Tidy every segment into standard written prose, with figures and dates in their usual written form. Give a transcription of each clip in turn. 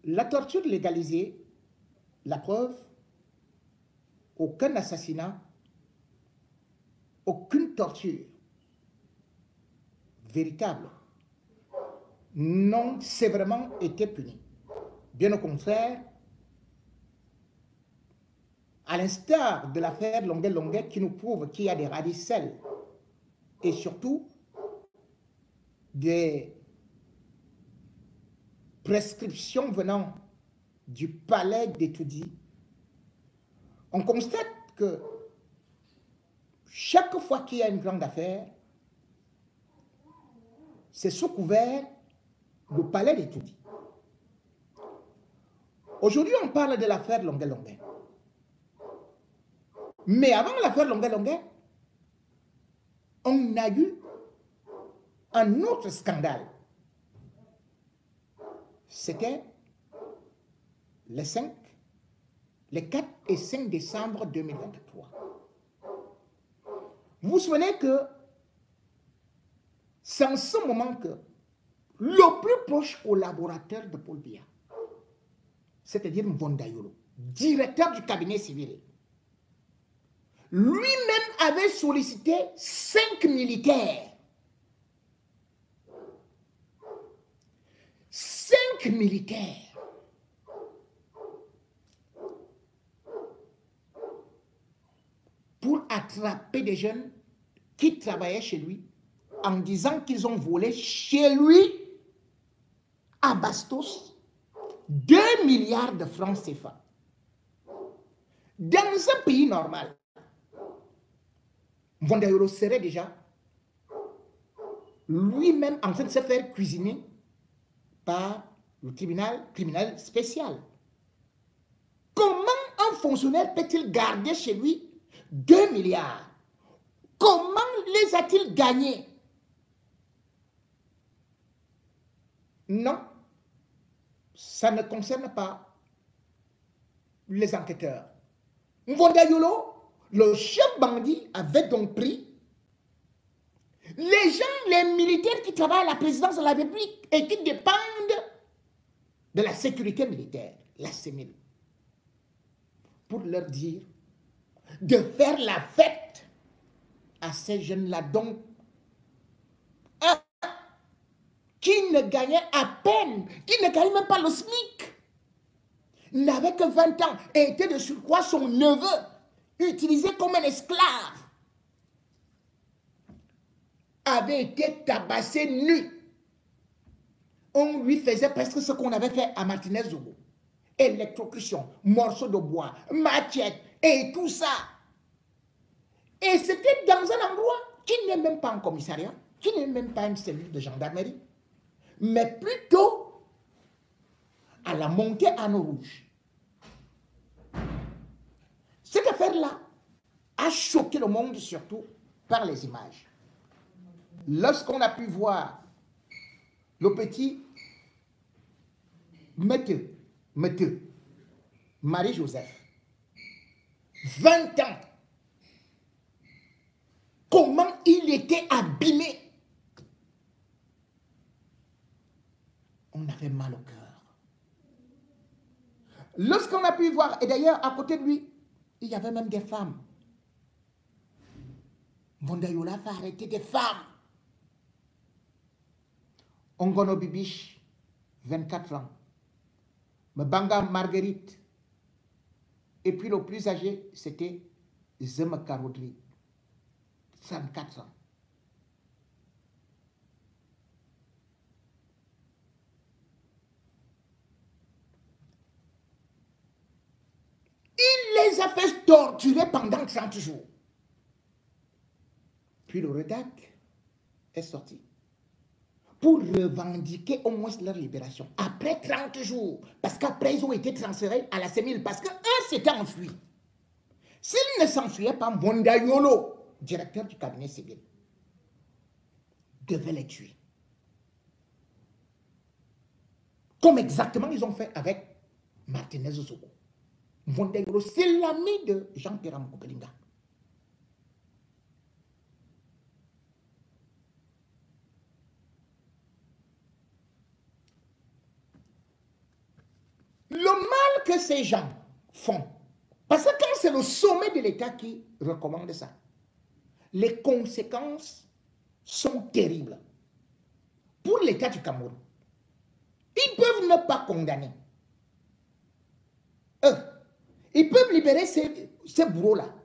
La torture légalisée, la preuve, aucun assassinat, aucune torture véritable n'ont sévèrement été punis. Bien au contraire, à l'instar de l'affaire Longuet-Longuet qui nous prouve qu'il y a des radicelles et surtout des prescriptions venant du palais d'Etoudi, on constate que chaque fois qu'il y a une grande affaire, c'est sous couvert du palais d'Etoudi. Aujourd'hui, on parle de l'affaire Longuet-Longuet. Mais avant l'affaire Longuet-Longuet, on a eu un autre scandale. C'était les 4 et 5 décembre 2023. Vous vous souvenez que c'est en ce moment que le plus proche collaborateur de Paul Biya, c'est-à-dire Mvondayolo, directeur du cabinet civil, lui-même avait sollicité 5 militaires. 5 militaires. Pour attraper des jeunes qui travaillaient chez lui en disant qu'ils ont volé chez lui à Bastos 2 milliards de francs CFA. Dans un pays normal, Mvondayolo serait déjà lui-même en train de se faire cuisiner par le tribunal criminel spécial. Comment un fonctionnaire peut-il garder chez lui 2 milliards? Comment les a-t-il gagnés? Non, ça ne concerne pas les enquêteurs. Mvondayolo, le chef bandit, avait donc pris les gens, les militaires qui travaillent à la présidence de la République et qui dépendent de la sécurité militaire, la CEMIL, pour leur dire de faire la fête à ces jeunes-là, donc qui ne gagnaient à peine, qui ne gagnaient même pas le SMIC, n'avait que 20 ans et était de surcroît son neveu, utilisé comme un esclave, avait été tabassé nu. On lui faisait presque ce qu'on avait fait à Martinez Zogo. Électrocution, morceaux de bois, machette et tout ça. Et c'était dans un endroit qui n'est même pas un commissariat, qui n'est même pas une cellule de gendarmerie, mais plutôt à la montée à Anneau Rouge. Cette affaire-là a choqué le monde, surtout par les images. Lorsqu'on a pu voir le petit Matthieu, Marie-Joseph, 20 ans, comment il était abîmé, on avait mal au cœur. Lorsqu'on a pu voir, et d'ailleurs à côté de lui, il y avait même des femmes. Mvondayolo a fait arrêter des femmes. Ongono Bibiche, 24 ans. Mbanga Marguerite. Et puis le plus âgé, c'était Zema Karodri, 34 ans. Il les a fait torturer pendant 30 jours. Puis le REDAC est sorti pour revendiquer au moins leur libération. Après 30 jours, parce qu'après ils ont été transférés à la CEMIL, parce qu'eux s'étaient enfuis. S'ils ne s'enfuyaient pas, Mvondayolo, directeur du cabinet civil, devait les tuer. Comme exactement ils ont fait avec Martinez Zogo. Mvondayolo, c'est l'ami de Jean-Pierre Moukopelinga. que ces gens font, parce que quand c'est le sommet de l'État qui recommande ça, les conséquences sont terribles. Pour l'État du Cameroun, ils peuvent ne pas condamner. Eux, ils peuvent libérer ces bourreaux-là.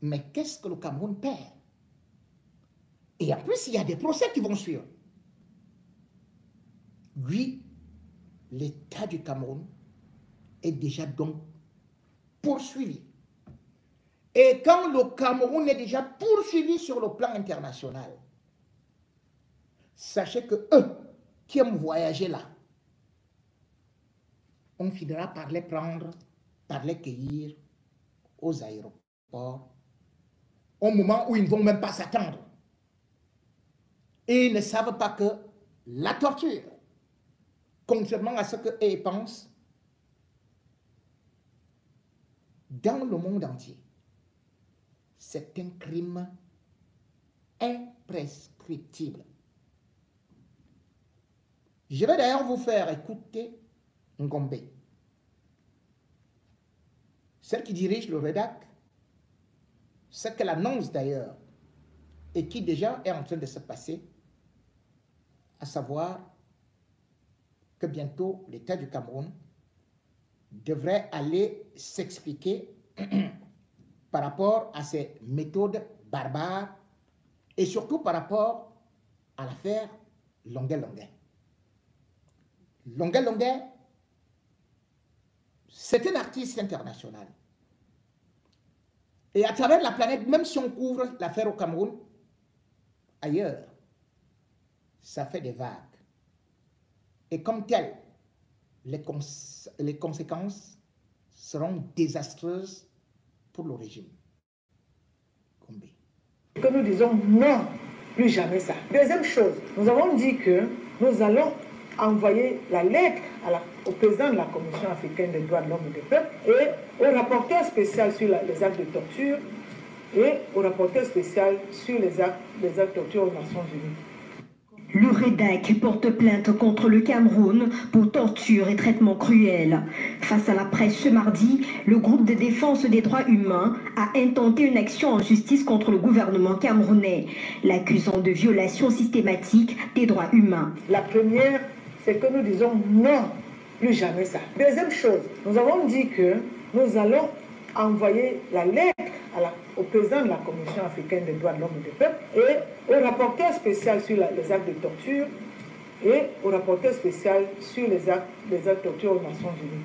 Mais qu'est-ce que le Cameroun perd? Et en plus, il y a des procès qui vont suivre. Oui, l'État du Cameroun est déjà donc poursuivi. Et quand le Cameroun est déjà poursuivi sur le plan international, sachez que eux qui aiment voyager là, on finira par les prendre, par les cueillir aux aéroports, au moment où ils ne vont même pas s'attendre. Et ils ne savent pas que la torture, contrairement à ce qu'ils pensent, dans le monde entier, c'est un crime imprescriptible. Je vais d'ailleurs vous faire écouter Ngombe, celle qui dirige le REDAC, ce qu'elle annonce d'ailleurs, et qui déjà est en train de se passer, à savoir que bientôt l'État du Cameroun devrait aller s'expliquer par rapport à ces méthodes barbares et surtout par rapport à l'affaire Longuet Longuet. Longuet Longuet, c'est un artiste international. Et à travers la planète, même si on couvre l'affaire au Cameroun, ailleurs, ça fait des vagues. Et comme tel, les conséquences seront désastreuses pour le régime. Que nous disons non, plus jamais ça. Deuxième chose, nous avons dit que nous allons envoyer la lettre au président de la Commission africaine des droits de l'homme et des peuples et au rapporteur spécial sur les actes de torture et au rapporteur spécial sur les actes de torture aux Nations Unies. Le REDAC porte plainte contre le Cameroun pour torture et traitement cruel. Face à la presse ce mardi, le groupe de défense des droits humains a intenté une action en justice contre le gouvernement camerounais, l'accusant de violation systématique des droits humains. La première, c'est que nous disons non, plus jamais ça. Deuxième chose, nous avons dit que nous allons envoyer la lettre au président de la Commission africaine des droits de l'homme et des peuples et au rapporteur spécial sur les actes de torture et au rapporteur spécial sur les actes de torture aux Nations Unies.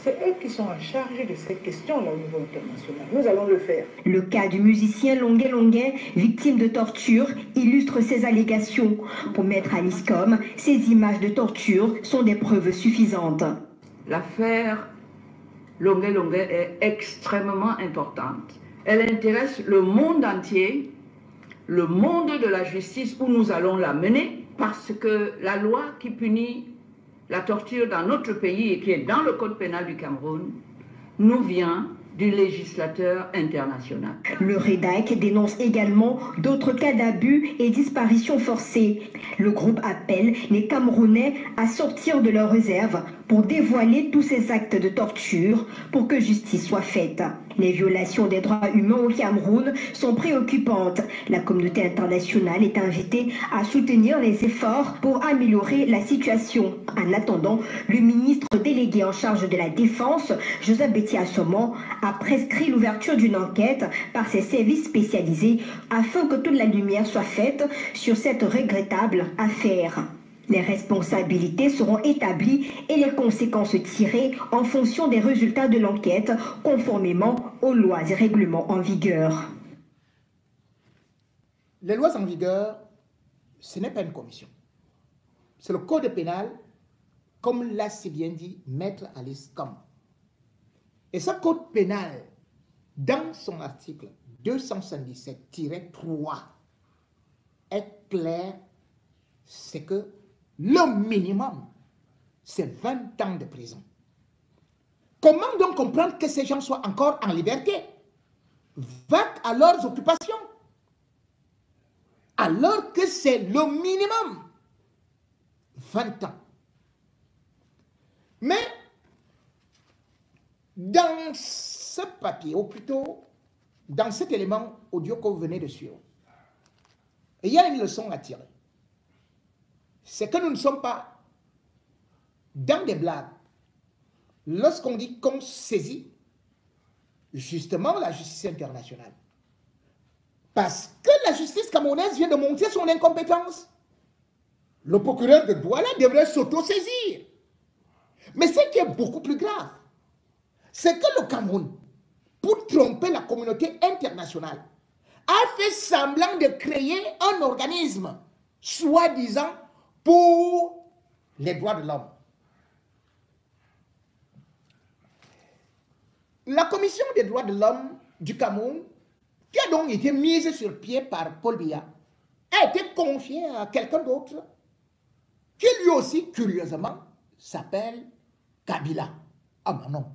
C'est eux qui sont en charge de ces questions-là au niveau international. Nous allons le faire. Le cas du musicien Longuet Longuet, victime de torture, illustre ces allégations. Pour Maître Alice Com, ces images de torture sont des preuves suffisantes. L'affaire Longuet Longuet est extrêmement importante. Elle intéresse le monde entier, le monde de la justice où nous allons la mener, parce que la loi qui punit la torture dans notre pays et qui est dans le code pénal du Cameroun nous vient du législateur international. Le REDAC dénonce également d'autres cas d'abus et disparitions forcées. Le groupe appelle les Camerounais à sortir de leurs réserves pour dévoiler tous ces actes de torture pour que justice soit faite. Les violations des droits humains au Cameroun sont préoccupantes. La communauté internationale est invitée à soutenir les efforts pour améliorer la situation. En attendant, le ministre délégué en charge de la Défense, Joseph Betty Assomant, a prescrit l'ouverture d'une enquête par ses services spécialisés afin que toute la lumière soit faite sur cette regrettable affaire. Les responsabilités seront établies et les conséquences tirées en fonction des résultats de l'enquête, conformément aux lois et règlements en vigueur. Les lois en vigueur, ce n'est pas une commission. C'est le code pénal, comme l'a si bien dit Maître Alice Com. Et ce code pénal, dans son article 277-3, est clair, c'est que le minimum, c'est 20 ans de prison. Comment donc comprendre que ces gens soient encore en liberté, vagues à leurs occupations, alors que c'est le minimum, 20 ans. Mais Dans ce papier, ou plutôt dans cet élément audio que vous venez de suivre, il y a une leçon à tirer. C'est que nous ne sommes pas dans des blagues. Lorsqu'on dit qu'on saisit justement la justice internationale. Parce que la justice camerounaise vient de montrer son incompétence. Le procureur de Douala devrait s'auto-saisir. Mais ce qui est beaucoup plus grave, c'est que le Cameroun, pour tromper la communauté internationale, a fait semblant de créer un organisme, soi-disant, pour les droits de l'homme. La Commission des droits de l'homme du Cameroun, qui a donc été mise sur pied par Paul Biya, a été confiée à quelqu'un d'autre, qui lui aussi, curieusement, s'appelle Kabila. Ah ben non.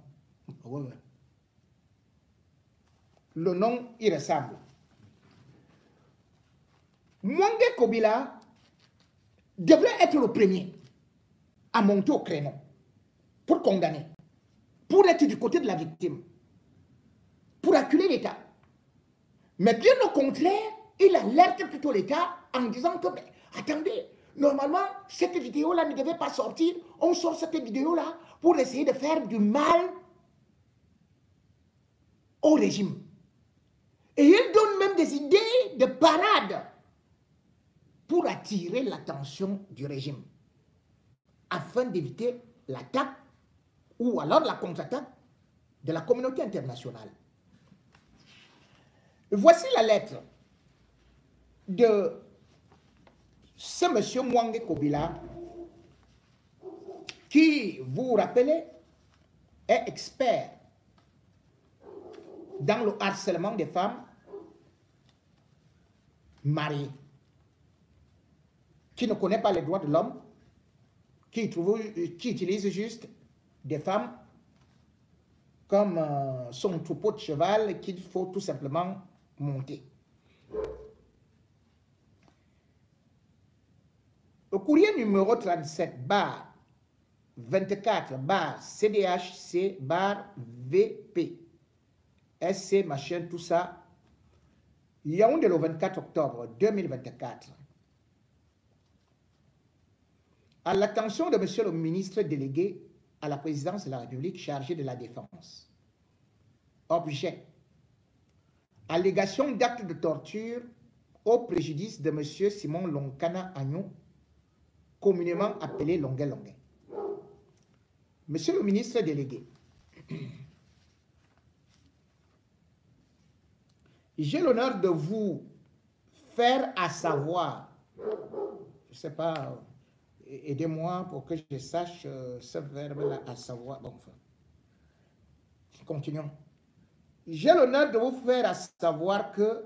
Ouais. Le nom, il ressemble. Mwangé Kobila devrait être le premier à monter au créneau pour condamner, pour être du côté de la victime, pour acculer l'État. Mais bien au contraire, il alerte plutôt l'État en disant que, mais, attendez, normalement, cette vidéo-là ne devait pas sortir. On sort cette vidéo-là pour essayer de faire du mal au régime. Et il donne même des idées de parade pour attirer l'attention du régime, afin d'éviter l'attaque ou alors la contre-attaque de la communauté internationale. Voici la lettre de ce monsieur Mwangé Kobila, qui, vous vous rappelez, est expert dans le harcèlement des femmes mariées, qui ne connaît pas les droits de l'homme, qui utilise juste des femmes comme son troupeau de cheval qu'il faut tout simplement monter. Le courrier numéro 37 bar 24 bar CDHC bar VP SC machin tout ça, Yaoundé le 24 octobre 2024. À l'attention de monsieur le ministre délégué à la présidence de la République chargé de la défense. Objet. Allégation d'actes de torture au préjudice de monsieur Simon Lonkana Agnon, communément appelé Longué Longué. Monsieur le ministre délégué, j'ai l'honneur de vous faire à savoir, je ne sais pas, aidez-moi pour que je sache ce verbe-là, à savoir. Bon, enfin, continuons. J'ai l'honneur de vous faire à savoir que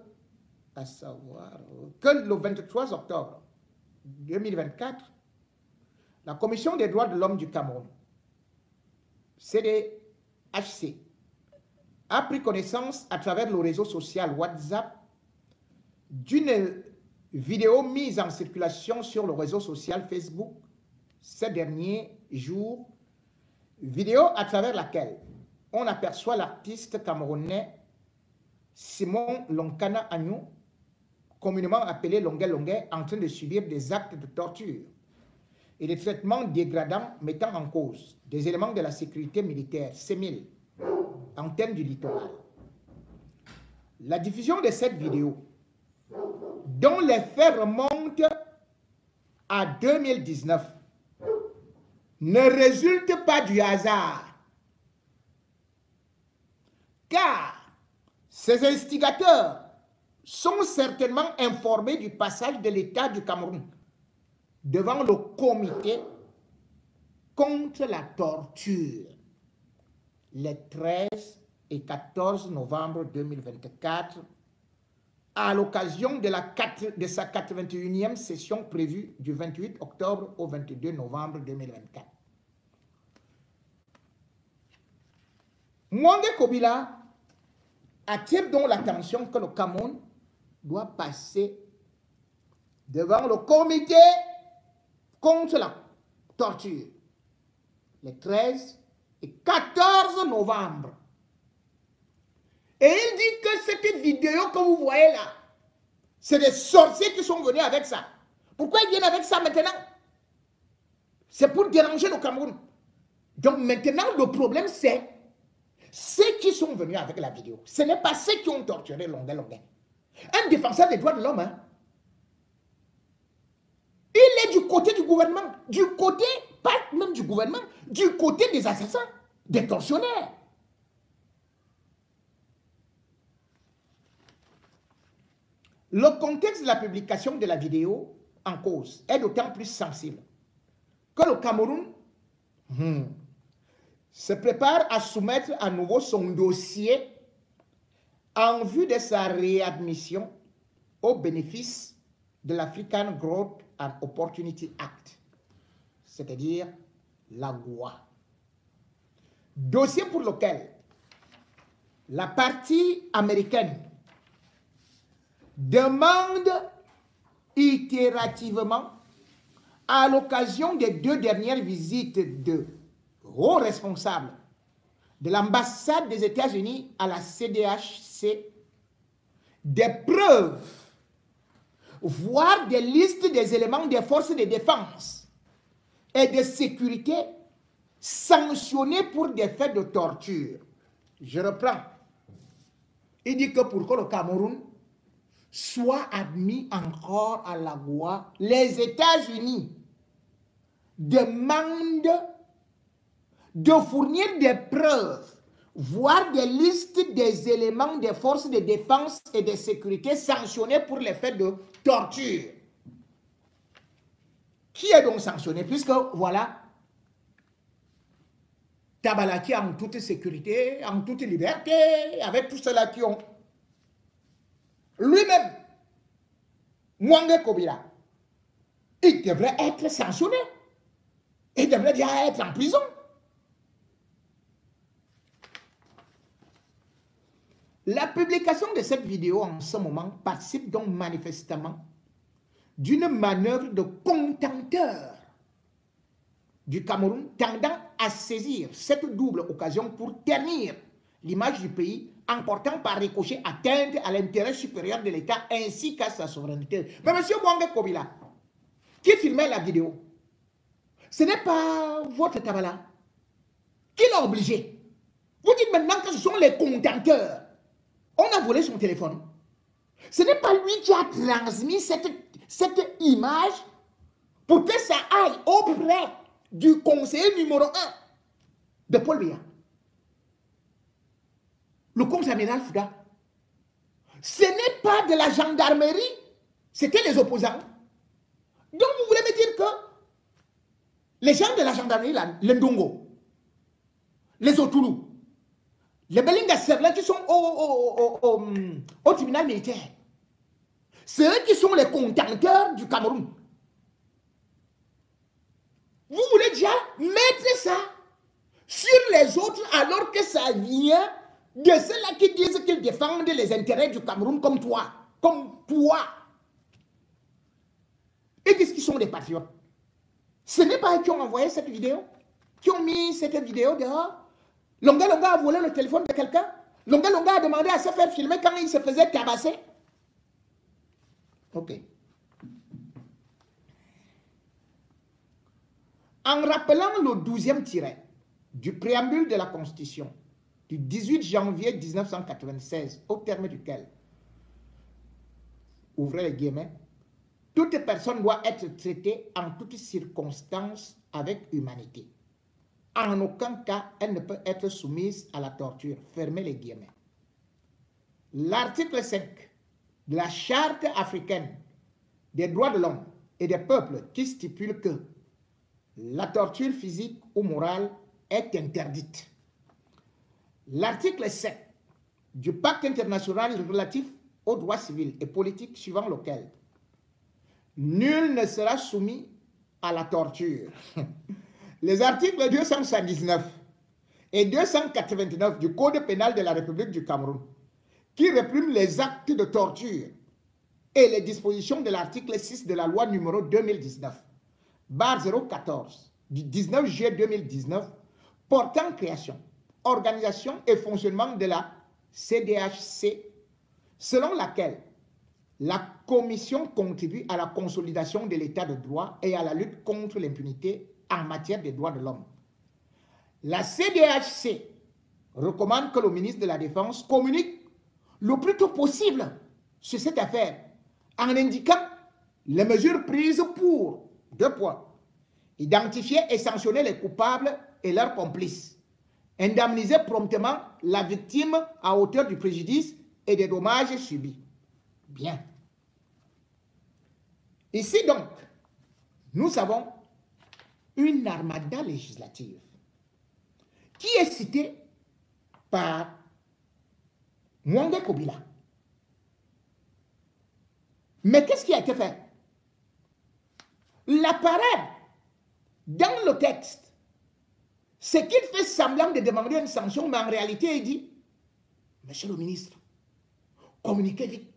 le 23 octobre 2024, la Commission des droits de l'homme du Cameroun, CDHC, a pris connaissance à travers le réseau social WhatsApp d'une vidéo mise en circulation sur le réseau social Facebook ces derniers jours, vidéo à travers laquelle on aperçoit l'artiste camerounais Simon Lonkana Agnon, communément appelé Longué Longué, en train de subir des actes de torture et des traitements dégradants mettant en cause des éléments de la sécurité militaire, CEMIL, antenne du littoral. La diffusion de cette vidéo, dont les faits remontent à 2019, ne résulte pas du hasard, car ces instigateurs sont certainement informés du passage de l'État du Cameroun devant le comité contre la torture les 13 et 14 novembre 2024 à l'occasion de sa 81e session prévue du 28 octobre au 22 novembre 2024. Mwangé Kobila attire donc l'attention que le Cameroun doit passer devant le comité contre la torture les 13 le 14 novembre. Et il dit que cette vidéo que vous voyez là, c'est des sorciers qui sont venus avec ça. Pourquoi ils viennent avec ça maintenant? C'est pour déranger le Cameroun. Donc maintenant, le problème, c'est ceux qui sont venus avec la vidéo. Ce n'est pas ceux qui ont torturé Longuet Longuet. Un défenseur des droits de l'homme, hein? Il est du côté du gouvernement. Du côté, pas même du gouvernement, du côté des assassins, des tortionnaires. Le contexte de la publication de la vidéo en cause est d'autant plus sensible que le Cameroun se prépare à soumettre à nouveau son dossier en vue de sa réadmission au bénéfice de l'African Growth and Opportunity Act, c'est-à-dire l'AGOA. Dossier pour lequel la partie américaine demande itérativement, à l'occasion des 2 dernières visites de hauts responsables de l'ambassade des États-Unis à la CDHC, des preuves, voire des listes des éléments des forces de défense et de sécurité sanctionnés pour des faits de torture. Je reprends. Il dit que pour que le Cameroun soit admis encore à l'AGOA, les États-Unis demandent de fournir des preuves, voire des listes des éléments des forces de défense et de sécurité sanctionnés pour les faits de torture. Qui est donc sanctionné? Puisque, voilà, Tabalaki en toute sécurité, en toute liberté, avec tous ceux-là qui ont lui-même, Mwanga Kobila, il devrait être sanctionné. Il devrait déjà être en prison. La publication de cette vidéo en ce moment participe donc manifestement d'une manœuvre de contenteur du Cameroun tendant à saisir cette double occasion pour ternir l'image du pays en portant par ricochet atteinte à l'intérêt supérieur de l'État ainsi qu'à sa souveraineté. Mais M. Mwanga Kobila, qui filmait la vidéo, ce n'est pas votre Tabala qui l'a obligé. Vous dites maintenant que ce sont les contenteurs. On a volé son téléphone. Ce n'est pas lui qui a transmis cette image pour que ça aille auprès du conseiller numéro 1 de Paul Biya, le contre-amiral Fouda. Ce n'est pas de la gendarmerie, c'était les opposants. Donc vous voulez me dire que les gens de la gendarmerie, là, les Ndongo, les Otoulou, les Belinga Serla qui sont au tribunal militaire, c'est eux qui sont les contenteurs du Cameroun. Vous voulez déjà mettre ça sur les autres alors que ça vient de ceux-là qui disent qu'ils défendent les intérêts du Cameroun comme toi, comme toi. Et qu'est-ce qu'ils sont des patriotes? Ce n'est pas eux qui ont envoyé cette vidéo, qui ont mis cette vidéo dehors. Longa Longa a volé le téléphone de quelqu'un. Longa Longa a demandé à se faire filmer quand il se faisait tabasser. Ok. En rappelant le 12e tiret du préambule de la Constitution du 18 janvier 1996, au terme duquel, ouvrez les guillemets, toute personne doit être traitée en toutes circonstances avec humanité. En aucun cas, elle ne peut être soumise à la torture. Fermez les guillemets. L'article 5 de la Charte africaine des droits de l'homme et des peuples qui stipule que la torture physique ou morale est interdite. L'article 7 du pacte international relatif aux droits civils et politiques suivant lequel nul ne sera soumis à la torture. Les articles 279 et 289 du Code pénal de la République du Cameroun, qui répriment les actes de torture, et les dispositions de l'article 6 de la loi numéro 2019, bar 014, du 19 juillet 2019, portant création, organisation et fonctionnement de la CDHC, selon laquelle la Commission contribue à la consolidation de l'état de droit et à la lutte contre l'impunité en matière des droits de l'homme. La CDHC recommande que le ministre de la Défense communique le plus tôt possible sur cette affaire en indiquant les mesures prises pour, 2 points, identifier et sanctionner les coupables et leurs complices, indemniser promptement la victime à hauteur du préjudice et des dommages subis. Bien. Ici donc, nous avons une armada législative qui est citée par Mwanga Kobila. Mais qu'est-ce qui a été fait? La parade dans le texte, c'est qu'il fait semblant de demander une sanction, mais en réalité, il dit, monsieur le ministre, communiquez vite.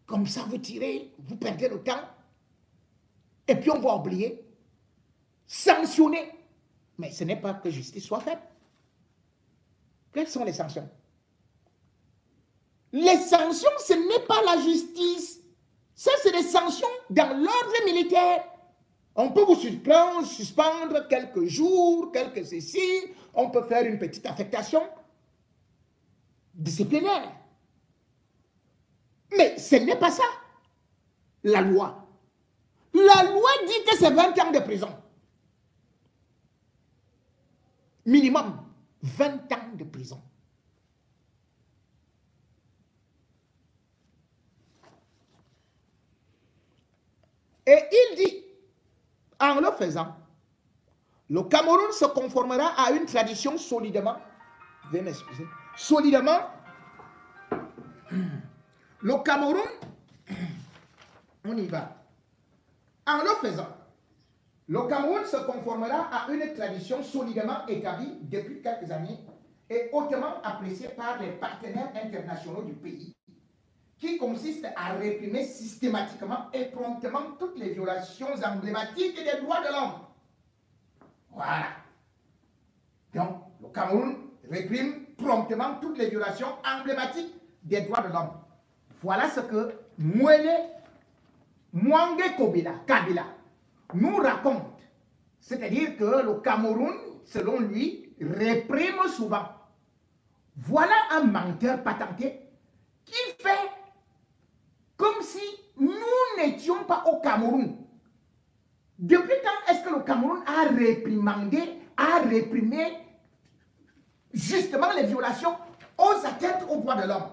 Comme ça, vous tirez, vous perdez le temps. Et puis, on va oublier. Sanctionner. Mais ce n'est pas que justice soit faite. Quelles sont les sanctions? Les sanctions, ce n'est pas la justice. Ça, c'est des sanctions dans l'ordre militaire. On peut vous suspendre quelques jours, quelques ceci. On peut faire une petite affectation disciplinaire. Mais ce n'est pas ça, la loi. La loi dit que c'est 20 ans de prison. Minimum 20 ans de prison. Et il dit, en le faisant, le Cameroun se conformera à une tradition solidement, veuillez m'excuser, solidement, le Cameroun, on y va, en le faisant, le Cameroun se conformera à une tradition solidement établie depuis quelques années et hautement appréciée par les partenaires internationaux du pays, qui consiste à réprimer systématiquement et promptement toutes les violations emblématiques des droits de l'homme. Voilà. Donc, le Cameroun réprime promptement toutes les violations emblématiques des droits de l'homme. Voilà ce que Mwanga Kabila nous raconte. C'est-à-dire que le Cameroun, selon lui, réprime souvent. Voilà un menteur patenté qui fait comme si nous n'étions pas au Cameroun. Depuis quand est-ce que le Cameroun a réprimé justement les violations aux atteintes aux droits de l'homme?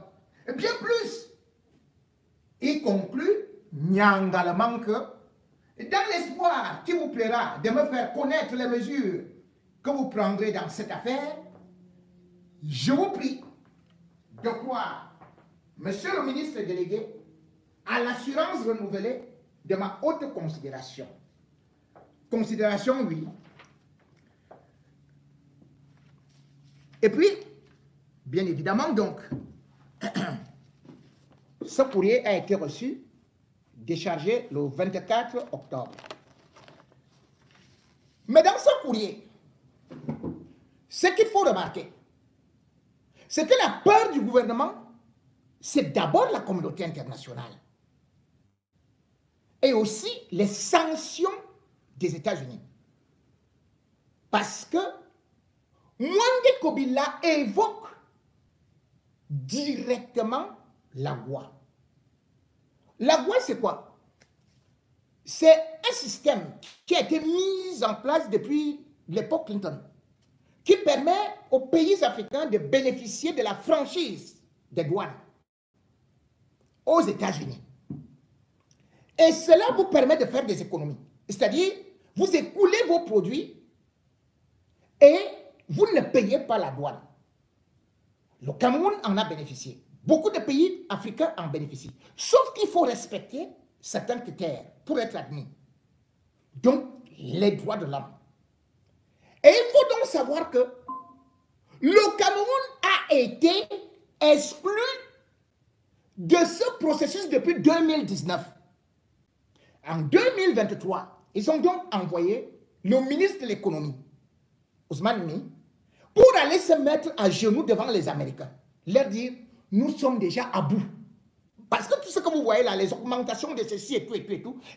Bien plus, il conclut nyangalement que dans l'espoir qui vous plaira de me faire connaître les mesures que vous prendrez dans cette affaire, je vous prie de croire, monsieur le ministre délégué, à l'assurance renouvelée de ma haute considération. Considération, oui. Et puis, bien évidemment, donc, ce courrier a été reçu, déchargé le 24 octobre. Mais dans ce courrier, ce qu'il faut remarquer, c'est que la peur du gouvernement, c'est d'abord la communauté internationale. Et aussi les sanctions des États-Unis. Parce que Mwanga Kobila évoque directement l'AGOA. L'AGOA, c'est quoi? C'est un système qui a été mis en place depuis l'époque Clinton, qui permet aux pays africains de bénéficier de la franchise des douanes aux États-Unis. Et cela vous permet de faire des économies. C'est-à-dire, vous écoulez vos produits et vous ne payez pas la douane. Le Cameroun en a bénéficié. Beaucoup de pays africains en bénéficient. Sauf qu'il faut respecter certains critères pour être admis. Donc, les droits de l'homme. Et il faut donc savoir que le Cameroun a été exclu de ce processus depuis 2019. En 2023, ils ont donc envoyé le ministre de l'économie Ousmane Ny, pour aller se mettre à genoux devant les Américains, leur dire, nous sommes déjà à bout. Parce que tout ce que vous voyez là, les augmentations de ceci et tout,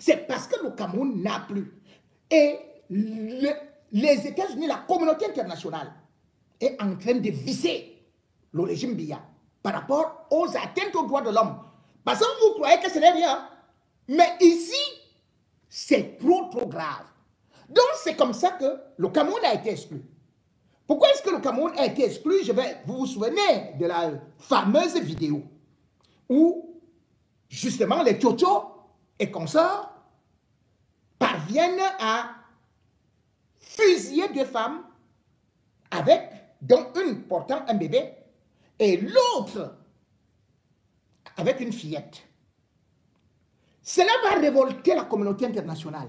c'est parce que le Cameroun n'a plus. Et les États-Unis, la communauté internationale, est en train de viser le régime Biya par rapport aux atteintes aux droits de l'homme. Parce que vous croyez que ce n'est rien. Mais ici, c'est trop grave. Donc c'est comme ça que le Cameroun a été exclu. Pourquoi est-ce que le Cameroun a été exclu? Vous vous souvenez de la fameuse vidéo où justement les tchotchos et consorts parviennent à fusiller deux femmes avec, dont une portant un bébé et l'autre avec une fillette. Cela va révolter la communauté internationale.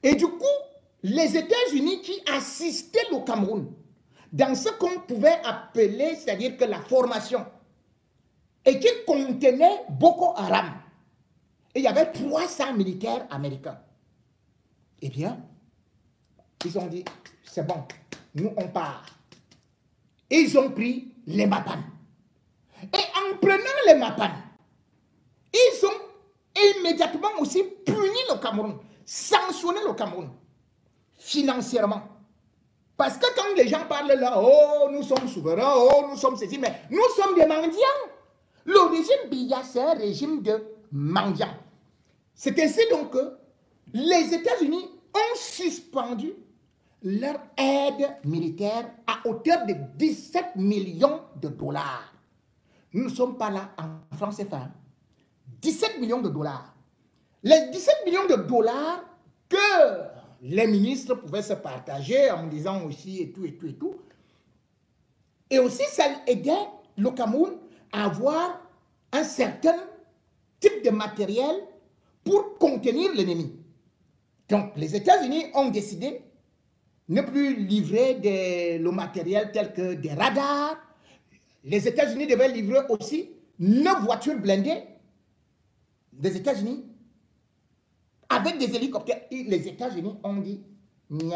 Et du coup, les États-Unis qui assistaient le Cameroun dans ce qu'on pouvait appeler, c'est-à-dire que la formation, et qui contenait Boko Haram, et il y avait 300 militaires américains. Eh bien, ils ont dit, c'est bon, nous on part. Et ils ont pris les Mapan. Et en prenant les Mapan, ils ont immédiatement aussi puni le Cameroun, sanctionné le Cameroun, financièrement. Parce que quand les gens parlent là, oh, nous sommes souverains, oh, nous sommes ceci, mais nous sommes des mendiants. Le régime Biya, c'est un régime de mendiants. C'est ainsi donc que les États-Unis ont suspendu leur aide militaire à hauteur de 17 millions de dollars. Nous ne sommes pas là en francs CFA. 17 millions de dollars. Les 17 millions de dollars que les ministres pouvaient se partager en disant aussi et tout. Et aussi, ça aidait le Cameroun à avoir un certain type de matériel pour contenir l'ennemi. Donc, les États-Unis ont décidé de ne plus livrer le matériel tel que des radars. Les États-Unis devaient livrer aussi 9 voitures blindées des États-Unis avec des hélicoptères. Et les États-Unis ont dit, niet,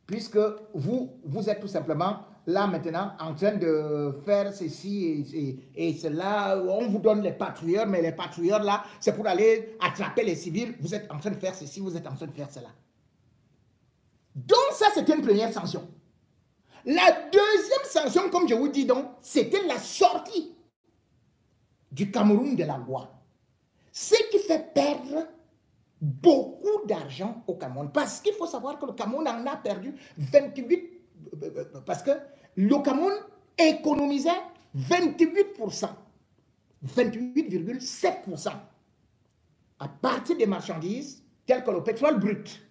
puisque vous êtes tout simplement là maintenant en train de faire ceci et cela, on vous donne les patrouilleurs, mais les patrouilleurs là, c'est pour aller attraper les civils, vous êtes en train de faire ceci, vous êtes en train de faire cela. Donc ça, c'était une première sanction. La deuxième sanction, comme je vous dis donc, c'était la sortie du Cameroun de la loi. Ce qui fait perdre beaucoup d'argent au Cameroun. Parce qu'il faut savoir que le Cameroun en a perdu 28%. Parce que le Cameroun économisait 28%. 28,7% à partir des marchandises telles que le pétrole brut.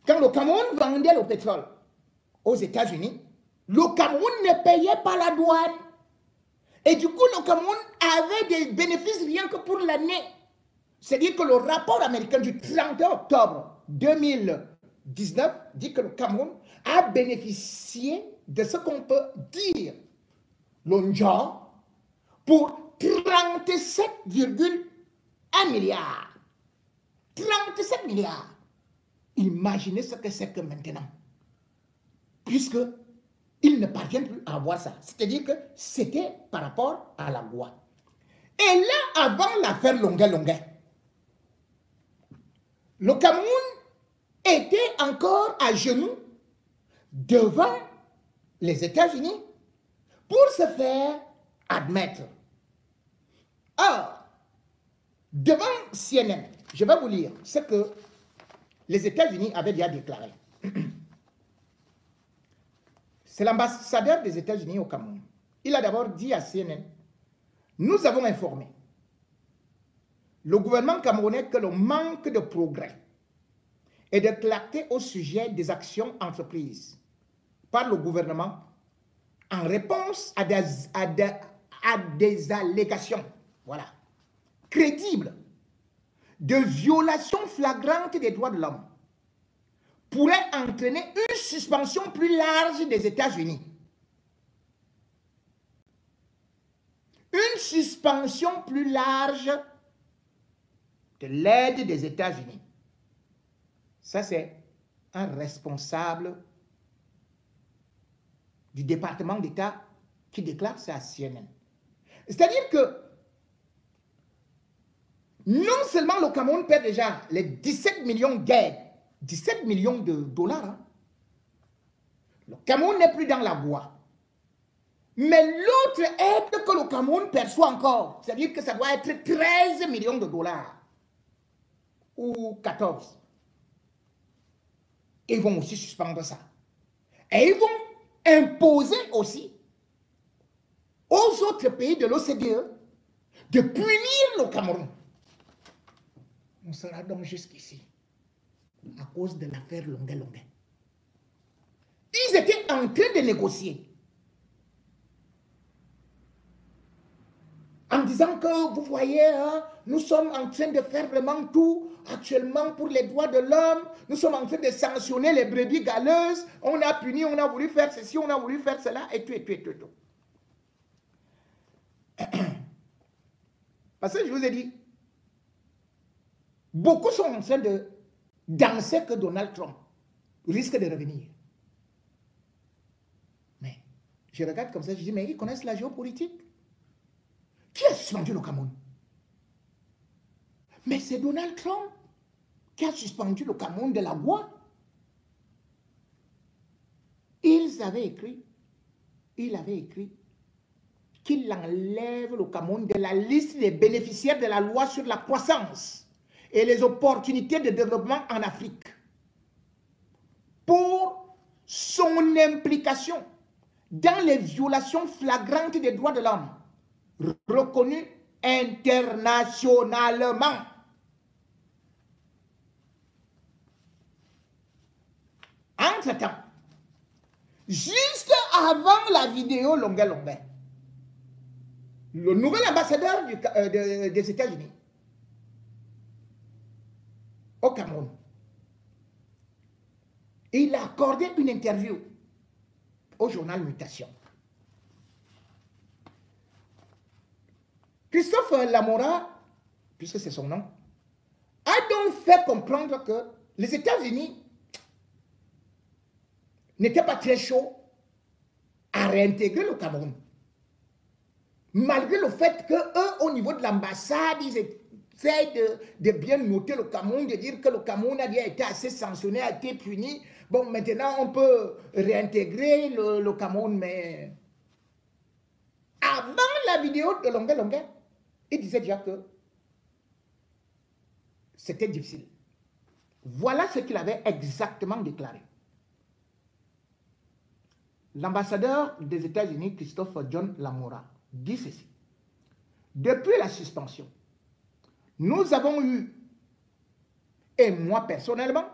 Quand le Cameroun vendait le pétrole aux États-Unis, le Cameroun ne payait pas la douane. Et du coup, le Cameroun avait des bénéfices rien que pour l'année. C'est-à-dire que le rapport américain du 30 octobre 2019 dit que le Cameroun a bénéficié de ce qu'on peut dire l'onja pour 37,1 milliards. 37 milliards. Imaginez ce que c'est que maintenant. Puisqu'ils ne parviennent plus à avoir ça. C'est-à-dire que c'était par rapport à la loi. Et là, avant l'affaire Longuet, le Cameroun était encore à genoux devant les États-Unis pour se faire admettre. Or, devant CNN, je vais vous lire ce que les États-Unis avaient déjà déclaré. C'est l'ambassadeur des États-Unis au Cameroun. Il a d'abord dit à CNN, nous avons informé le gouvernement camerounais que le manque de progrès et de clarté au sujet des actions entreprises par le gouvernement en réponse à des allégations, voilà, crédibles de violations flagrantes des droits de l'homme pourrait entraîner une suspension plus large des États-Unis. Une suspension plus large de l'aide des États-Unis. Ça, c'est un responsable du département d'État qui déclare ça à CNN. C'est-à-dire que non seulement le Cameroun perd déjà les 17 millions d'aide, 17 millions de dollars, hein. Le Cameroun n'est plus dans la boîte. Mais l'autre aide que le Cameroun perçoit encore, c'est-à-dire que ça doit être 13 millions de dollars ou 14. Ils vont aussi suspendre ça. Et ils vont imposer aussi aux autres pays de l'OCDE de punir le Cameroun. On sera donc jusqu'ici à cause de l'affaire Longuet-Longuet. Ils étaient en train de négocier en disant que, vous voyez, hein, nous sommes en train de faire vraiment tout actuellement pour les droits de l'homme, nous sommes en train de sanctionner les brebis galeuses, on a puni, on a voulu faire ceci, on a voulu faire cela, et tout, et tout, et tout, et tout. Parce que je vous ai dit, beaucoup sont en train de danser que Donald Trump risque de revenir. Mais je regarde comme ça, je dis, mais ils connaissent la géopolitique. Qui a suspendu le Cameroun? Mais c'est Donald Trump qui a suspendu le Cameroun de la voie. Il avait écrit qu'il enlève le Cameroun de la liste des bénéficiaires de la loi sur la croissance et les opportunités de développement en Afrique pour son implication dans les violations flagrantes des droits de l'homme reconnus internationalement. Entre-temps, juste avant la vidéo Longuet-Longuet, le nouvel ambassadeur des États-Unis au Cameroun, il a accordé une interview au journal Mutation. Christophe Lamora, puisque c'est son nom, a donc fait comprendre que les États-Unis n'étaient pas très chauds à réintégrer le Cameroun. Malgré le fait qu'eux, au niveau de l'ambassade, ils essaient de bien noter le Cameroun, de dire que le Cameroun a déjà été assez sanctionné, a été puni. Bon, maintenant, on peut réintégrer le Cameroun, mais avant la vidéo de Longuet-Longuet, il disait déjà que c'était difficile. Voilà ce qu'il avait exactement déclaré. L'ambassadeur des États-Unis, Christophe John Lamora, dit ceci. Depuis la suspension, nous avons eu, et moi personnellement,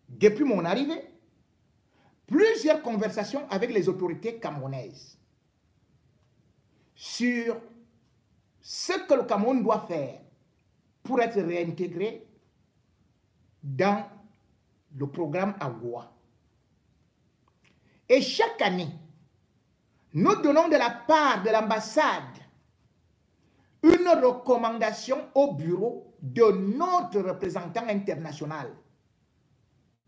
depuis mon arrivée, plusieurs conversations avec les autorités camerounaises sur ce que le Cameroun doit faire pour être réintégré dans le programme AGOA. Et chaque année, nous donnons de la part de l'ambassade une recommandation au bureau de notre représentant international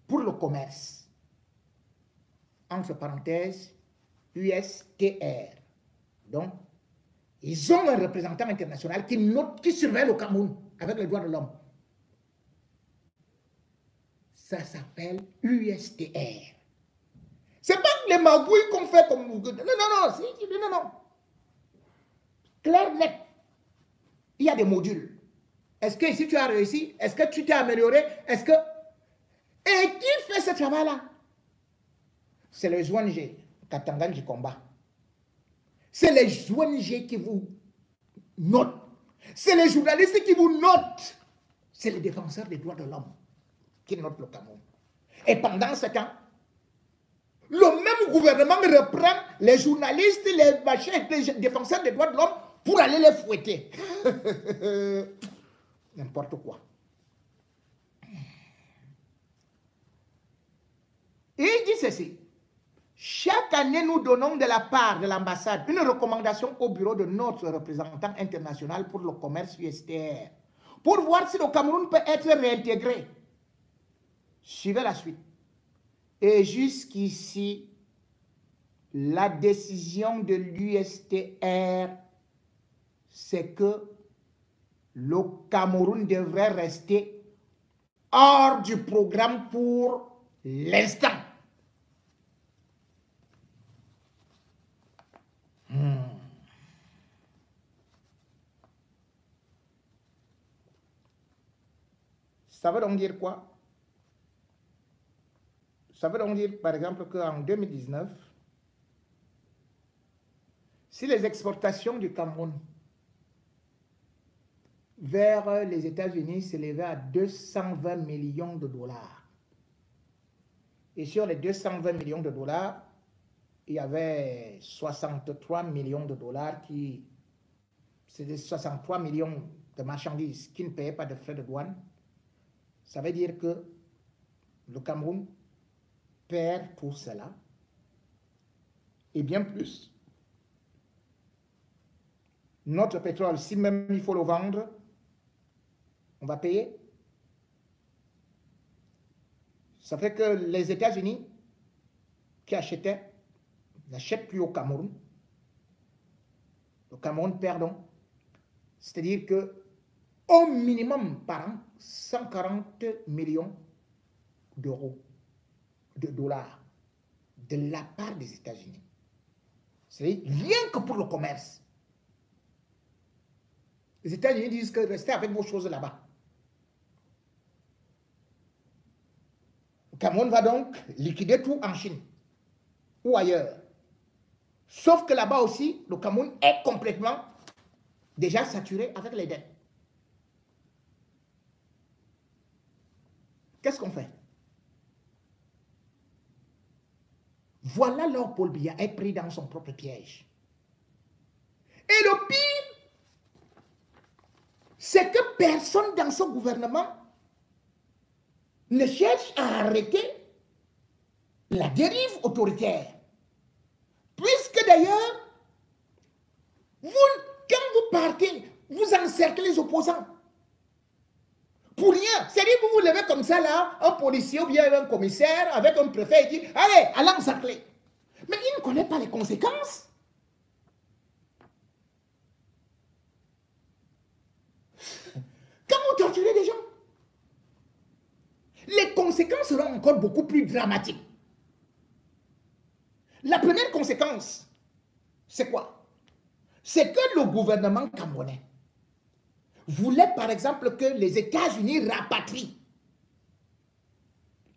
pour le commerce. Entre parenthèses, USTR. Donc, ils ont un représentant international qui surveille le Cameroun avec les droits de l'homme. Ça s'appelle USTR. C'est pas les magouilles qu'on fait comme... Non, non. Clair, net. Il y a des modules. Est-ce que si tu as réussi? Est-ce que tu t'es amélioré? Est-ce que... Et qui fait ce travail-là? C'est les ONG, Katanga du combat. C'est les ONG qui vous notent. C'est les journalistes qui vous notent. C'est les défenseurs des droits de l'homme qui notent le Cameroun. Et pendant ce temps, le même gouvernement reprend les journalistes, les machins, les défenseurs des droits de l'homme pour aller les fouetter. N'importe quoi. Et il dit ceci. Chaque année, nous donnons de la part de l'ambassade une recommandation au bureau de notre représentant international pour le commerce USTR pour voir si le Cameroun peut être réintégré. Suivez la suite. Et jusqu'ici, la décision de l'USTR, c'est que le Cameroun devrait rester hors du programme pour l'instant. Ça veut donc dire quoi? Ça veut donc dire, par exemple, qu'en 2019, si les exportations du Cameroun vers les États-Unis s'élevaient à 220 millions de dollars, et sur les 220 millions de dollars, il y avait 63 millions de dollars qui... C'est des 63 millions de marchandises qui ne payaient pas de frais de douane. Ça veut dire que le Cameroun perd tout cela et bien plus. Notre pétrole, si même il faut le vendre, on va payer. Ça fait que les États-Unis qui achetaient n'achètent plus au Cameroun. Le Cameroun perd donc. C'est-à-dire que au minimum par an, 140 millions d'euros, de dollars, de la part des États-Unis. C'est rien que pour le commerce. Les États-Unis disent que restez avec vos choses là-bas. Le Cameroun va donc liquider tout en Chine ou ailleurs. Sauf que là-bas aussi, le Cameroun est complètement déjà saturé avec les dettes. Qu'est-ce qu'on fait? Voilà là Paul Biya est pris dans son propre piège. Et le pire, c'est que personne dans son gouvernement ne cherche à arrêter la dérive autoritaire. Puisque d'ailleurs, quand vous partez, vous encerclez les opposants. Pour rien. C'est-à-dire que vous vous levez comme ça là, un policier ou bien un commissaire avec un préfet, il dit, allez, allez encercler. Mais il ne connaît pas les conséquences. Quand vous torturez des gens, les conséquences seront encore beaucoup plus dramatiques. La première conséquence, c'est quoi? C'est que le gouvernement camerounais voulait par exemple que les États-Unis rapatrient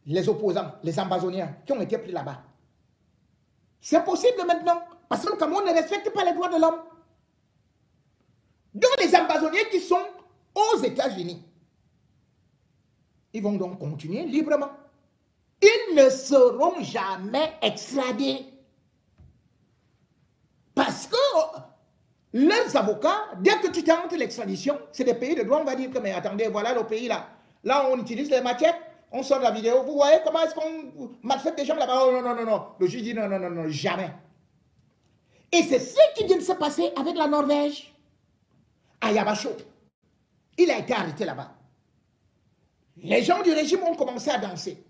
les opposants, les ambazoniens qui ont été pris là-bas. C'est possible maintenant, parce que le Cameroun ne respecte pas les droits de l'homme. Donc les ambazoniens qui sont aux États-Unis, ils vont donc continuer librement. Ils ne seront jamais extradés. Parce que leurs avocats, dès que tu tentes l'extradition, c'est des pays de droit, on va dire que, mais attendez, voilà le pays là. Là, on utilise les machettes, on sort la vidéo. Vous voyez comment est-ce qu'on maltraite des gens là-bas? Oh non, non, non, non. Le juge dit non, non, non, non, jamais. Et c'est ce qui vient de se passer avec la Norvège. À Yabacho, il a été arrêté là-bas. Les gens du régime ont commencé à danser.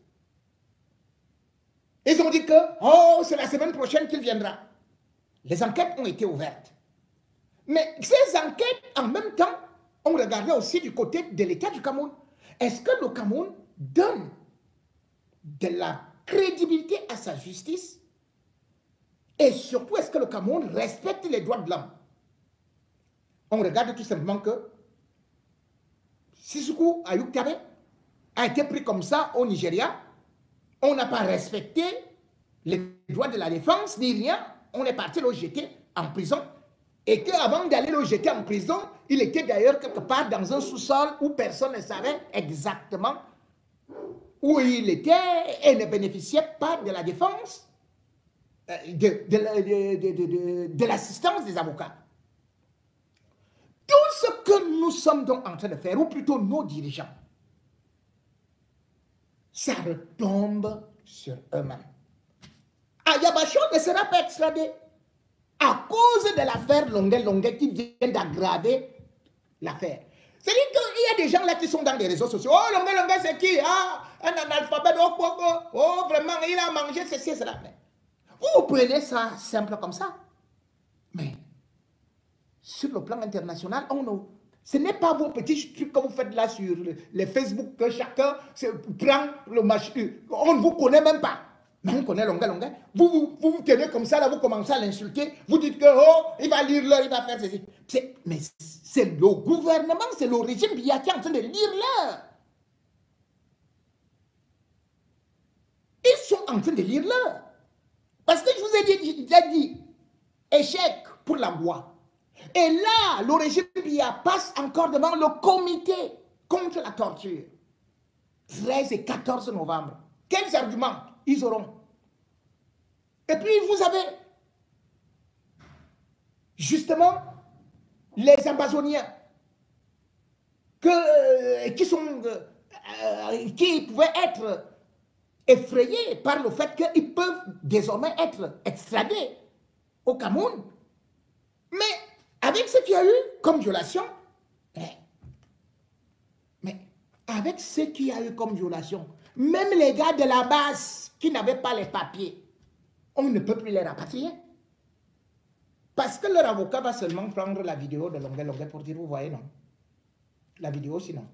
Ils ont dit que, oh, c'est la semaine prochaine qu'il viendra. Les enquêtes ont été ouvertes. Mais ces enquêtes, en même temps, on regardait aussi du côté de l'État du Cameroun. Est-ce que le Cameroun donne de la crédibilité à sa justice? Et surtout, est-ce que le Cameroun respecte les droits de l'homme? On regarde tout simplement que Sissoko Ayuk Tabe a été pris comme ça au Nigeria. On n'a pas respecté les droits de la défense, ni rien. On est parti le jeter en prison. Et qu'avant d'aller le jeter en prison, il était d'ailleurs quelque part dans un sous-sol où personne ne savait exactement où il était et ne bénéficiait pas de la défense, de l'assistance des avocats. Tout ce que nous sommes donc en train de faire, ou plutôt nos dirigeants, ça retombe sur eux-mêmes. Ayabacho ne sera pas extradé à cause de l'affaire Longuet qui vient d'aggraver l'affaire. C'est-à-dire qu'il y a des gens là qui sont dans les réseaux sociaux. Oh, Longuet, c'est qui? Ah, un analphabète. Oh, vraiment, il a mangé ceci, cela. Vous prenez ça simple comme ça. Mais sur le plan international, ce n'est pas vos petits trucs que vous faites là sur les Facebook que chacun prend le machin. On ne vous connaît même pas. Mais on connaît Longa Longa. Vous tenez comme ça, là, vous commencez à l'insulter. Vous dites que, oh, il va lire l'heure, il va faire ceci. Mais c'est le gouvernement, c'est le régime Biya qui est en train de lire l'heure. Ils sont en train de lire l'heure. Parce que je vous ai dit, échec pour la loi. Et là, le régime Biya passe encore devant le comité contre la torture. 13 et 14 novembre. Quels arguments ils auront? Et puis vous avez justement les Amazoniens qui pouvaient être effrayés par le fait qu'ils peuvent désormais être extradés au Cameroun. Mais avec ce qu'il y a eu comme violation, avec ce qu'il y a eu comme violation, même les gars de la base qui n'avaient pas les papiers, on ne peut plus les rapatrier. Parce que leur avocat va seulement prendre la vidéo de Longa Longa pour dire, vous voyez, non. La vidéo, sinon.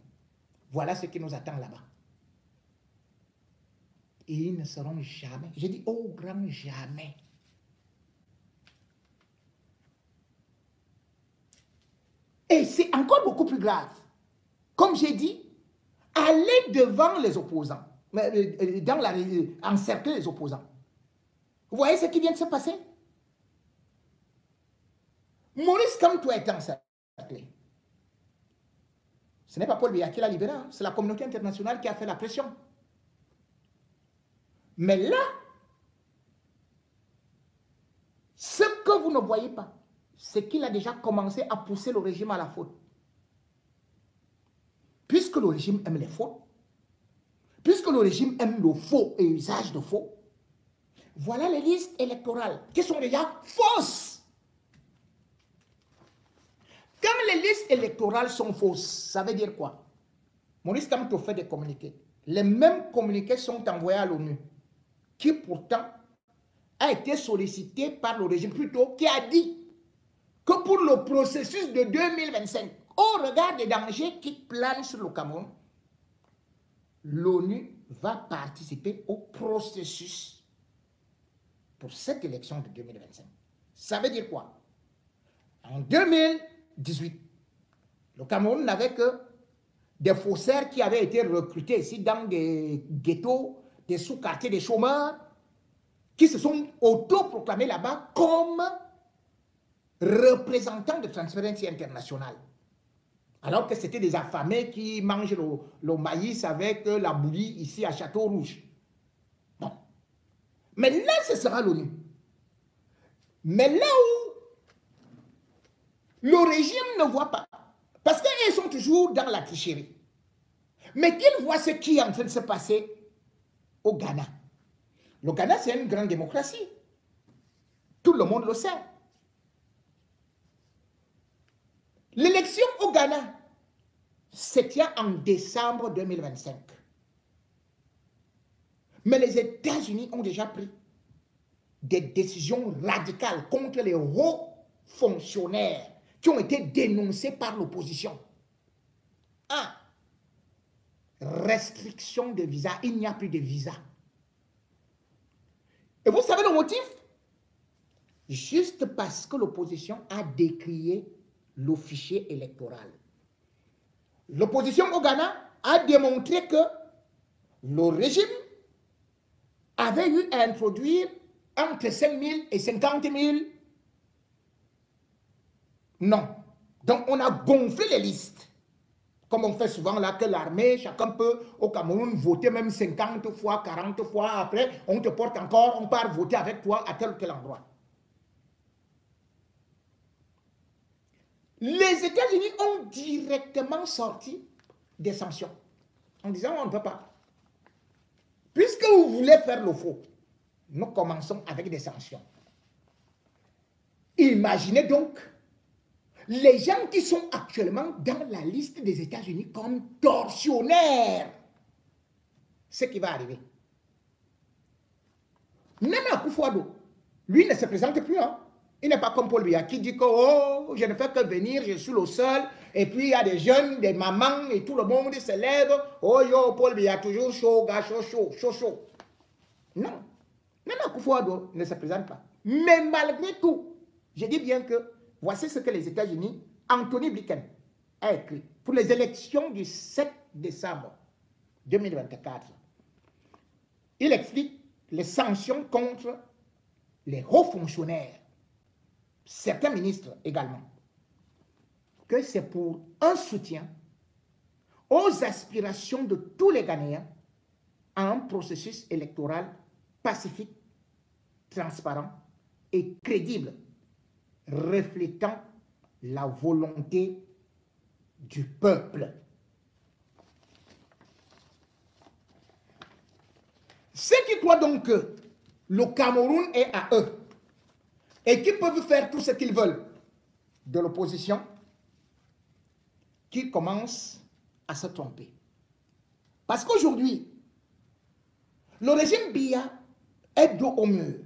Voilà ce qui nous attend là-bas. Et ils ne seront jamais, je dis au grand jamais. Et c'est encore beaucoup plus grave. Comme j'ai dit, aller devant les opposants, encercler les opposants. Vous voyez ce qui vient de se passer? Maurice Kamto a été encerclé. Ce n'est pas Paul Biya qui l'a libéré, hein. C'est la communauté internationale qui a fait la pression. Mais là, ce que vous ne voyez pas, c'est qu'il a déjà commencé à pousser le régime à la faute. Puisque le régime aime les fautes, puisque le régime aime le faux et usage de faux, voilà les listes électorales qui sont déjà fausses. Quand les listes électorales sont fausses, ça veut dire quoi? Maurice Kamto fait des communiqués. Les mêmes communiqués sont envoyés à l'ONU, qui pourtant a été sollicité par le régime, plutôt qui a dit que pour le processus de 2025, au regard des dangers qui planent sur le Cameroun, l'ONU va participer au processus pour cette élection de 2025. Ça veut dire quoi? En 2018, le Cameroun n'avait que des faussaires qui avaient été recrutés ici dans des ghettos, des sous-quartiers, des chômeurs, qui se sont autoproclamés là-bas comme représentants de Transparency International. Alors que c'était des affamés qui mangent le maïs avec la bouillie ici à Château-Rouge. Bon. Mais là, ce sera l'ONU. Mais là où le régime ne voit pas, parce qu'ils sont toujours dans la tricherie, mais qu'ils voient ce qui est en train de se passer au Ghana. Le Ghana, c'est une grande démocratie. Tout le monde le sait. L'élection au Ghana se tient en décembre 2025. Mais les États-Unis ont déjà pris des décisions radicales contre les hauts fonctionnaires qui ont été dénoncés par l'opposition. 1. Restriction de visa. Il n'y a plus de visa. Et vous savez le motif? Juste parce que l'opposition a décrié le fichier électoral. L'opposition au Ghana a démontré que le régime avait eu à introduire entre 5 000 et 50 000 non. Donc on a gonflé les listes. Comme on fait souvent là, que l'armée, chacun peut au Cameroun voter même 50 fois, 40 fois. Après, on te porte encore, on part voter avec toi à tel ou tel endroit. Les États-Unis ont directement sorti des sanctions en disant on ne peut pas. Puisque vous voulez faire le faux, nous commençons avec des sanctions. Imaginez donc les gens qui sont actuellement dans la liste des États-Unis comme tortionnaires. Ce qui va arriver. Même à Akufo-Addo, Lui ne se présente plus. Hein. Il n'est pas comme Paul Biya qui dit que oh, je ne fais que venir, je suis le seul. Et puis il y a des jeunes, des mamans et tout le monde se lève. Oh yo, Paul Biya, toujours chaud, gars, chaud. Non. Nana Akufo-Addo ne se présente pas. Mais malgré tout, je dis bien que voici ce que les États-Unis, Anthony Blinken, a écrit pour les élections du 7 décembre 2024. Il explique les sanctions contre les hauts fonctionnaires, certains ministres également, que c'est pour un soutien aux aspirations de tous les Ghanéens à un processus électoral pacifique, transparent et crédible, reflétant la volonté du peuple. Ceux qui croient donc que le Cameroun est à eux et qui peuvent faire tout ce qu'ils veulent de l'opposition, qui commencent à se tromper. Parce qu'aujourd'hui, le régime Biya est dos au mur.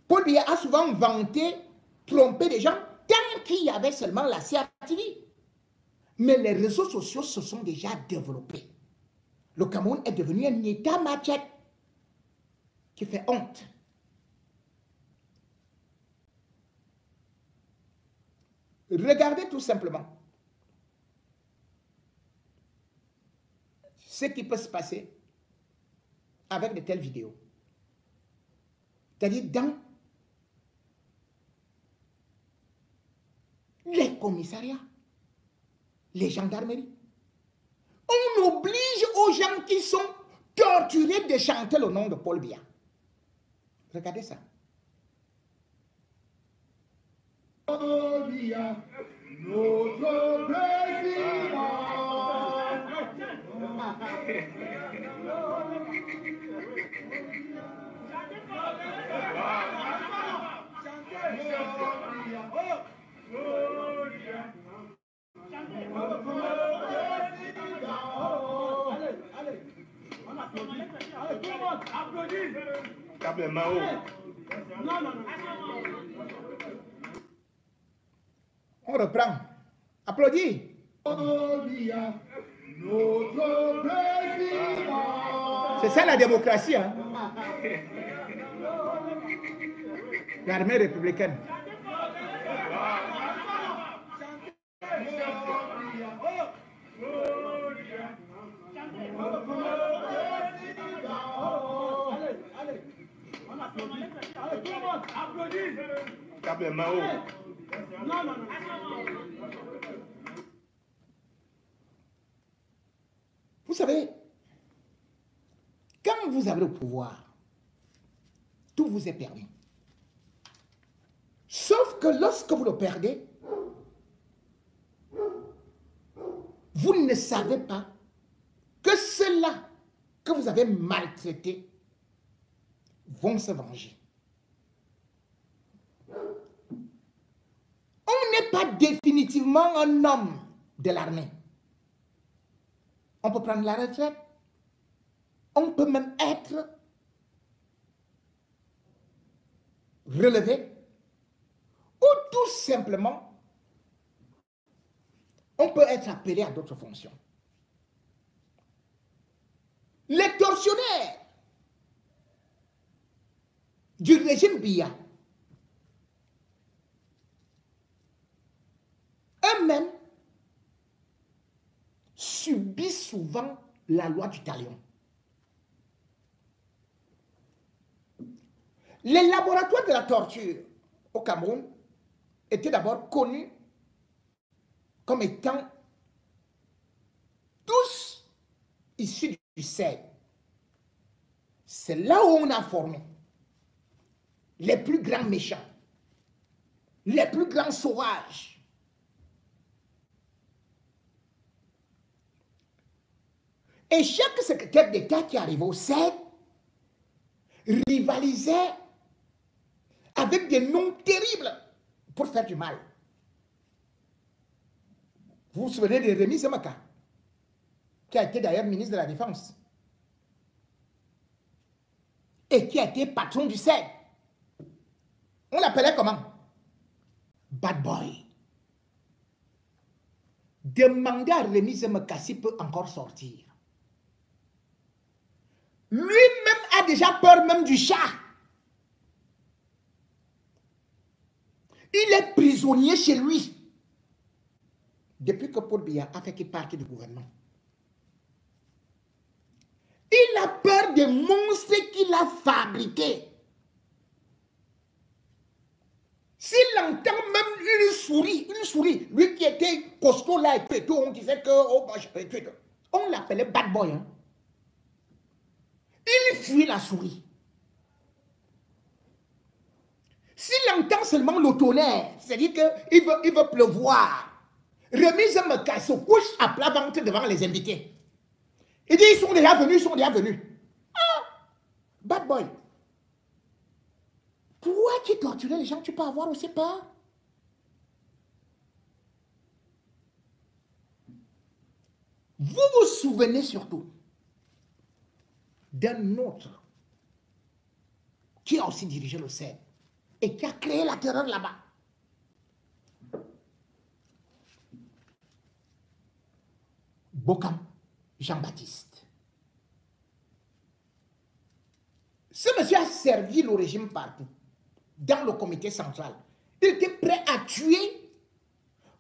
Paul Biya a souvent vanté, trompé des gens, tant qu'il y avait seulement la CRTV. Mais les réseaux sociaux se sont déjà développés. Le Cameroun est devenu un État machette qui fait honte. Regardez tout simplement ce qui peut se passer avec de telles vidéos. C'est-à-dire dans les commissariats, les gendarmeries. On oblige aux gens qui sont torturés de chanter le nom de Paul Biya. Regardez ça. Paul Biya, notre président. On reprend. Applaudis. C'est ça la démocratie. Hein? L'armée républicaine. Vous savez, quand vous avez le pouvoir, tout vous est permis. Sauf que lorsque vous le perdez, vous ne savez pas que ceux-là que vous avez maltraités vont se venger. On n'est pas définitivement un homme de l'armée. On peut prendre la retraite. On peut même être relevé. Ou tout simplement, on peut être appelé à d'autres fonctions. Les tortionnaires du régime Biya, eux-mêmes subissent souvent la loi du talion. Les laboratoires de la torture au Cameroun étaient d'abord connus comme étant tous issus du CED. C'est là où on a formé les plus grands méchants, les plus grands sauvages. Et chaque secrétaire d'État qui arrivait au CED rivalisait avec des noms terribles pour faire du mal. Vous vous souvenez de Rémi Semaka, qui a été d'ailleurs ministre de la Défense et qui a été patron du CED. On l'appelait comment? Bad boy. Demandez à Rémi Zemekassi peut encore sortir. Lui-même a déjà peur même du chat. Il est prisonnier chez lui. Depuis que Paul Biya a fait qu'il parte du gouvernement. Il a peur des monstres qu'il a fabriqués. S'il entend même une souris, lui qui était costaud là et tout, on disait que, oh, on l'appelait bad boy. Hein. Il fuit la souris. S'il entend seulement le tonnerre, c'est-à-dire qu'il veut pleuvoir, Rémi Zemeka se couche à plat ventre devant les invités. Il dit, ils sont déjà venus, Ah, bad boy. Toi qui torturais les gens, tu peux avoir aussi peur. Vous vous souvenez surtout d'un autre qui a aussi dirigé le CED et qui a créé la terreur là-bas. Bokam Jean-Baptiste. Ce monsieur a servi le régime partout, dans le comité central. Il était prêt à tuer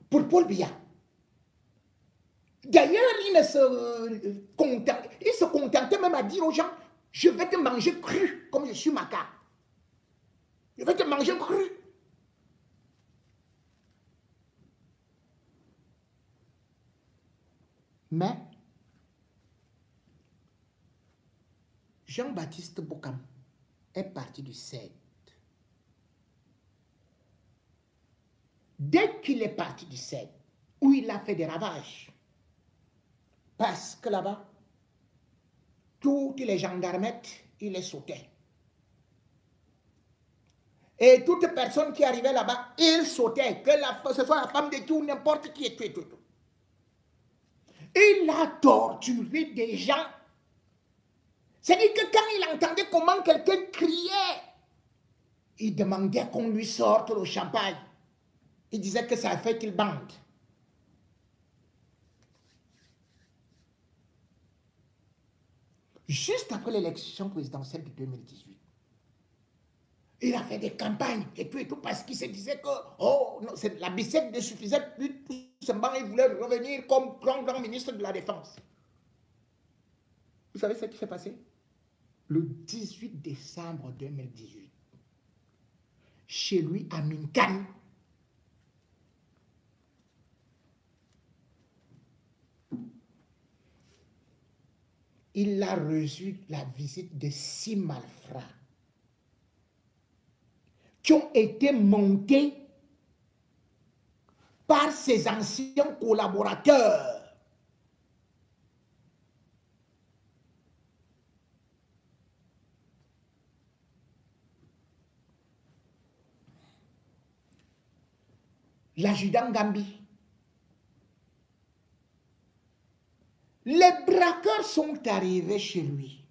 pour Paul Biya. D'ailleurs, il se contentait même à dire aux gens, je vais te manger cru, comme je suis macabre. Je vais te manger cru. Mais Jean-Baptiste Bokam est parti du CED. Dès qu'il est parti du CED, où il a fait des ravages, parce que là-bas, toutes les gendarmettes, il les sautait. Et toute personne qui arrivait là-bas, il sautait, que ce soit la femme de tout, n'importe qui, et tout. Il a torturé des gens. C'est-à-dire que quand il entendait comment quelqu'un criait, il demandait qu'on lui sorte le champagne. Il disait que ça a fait qu'il bande. Juste après l'élection présidentielle de 2018, il a fait des campagnes et tout, parce qu'il se disait que oh, non, la bicette ne suffisait plus, tout simplement, il voulait revenir comme grand ministre de la Défense. Vous savez ce qui s'est passé? Le 18 décembre 2018, chez lui à Minkan, il a reçu la visite de 6 malfrats qui ont été montés par ses anciens collaborateurs. L'adjudant Gambi. Les braqueurs sont arrivés chez lui.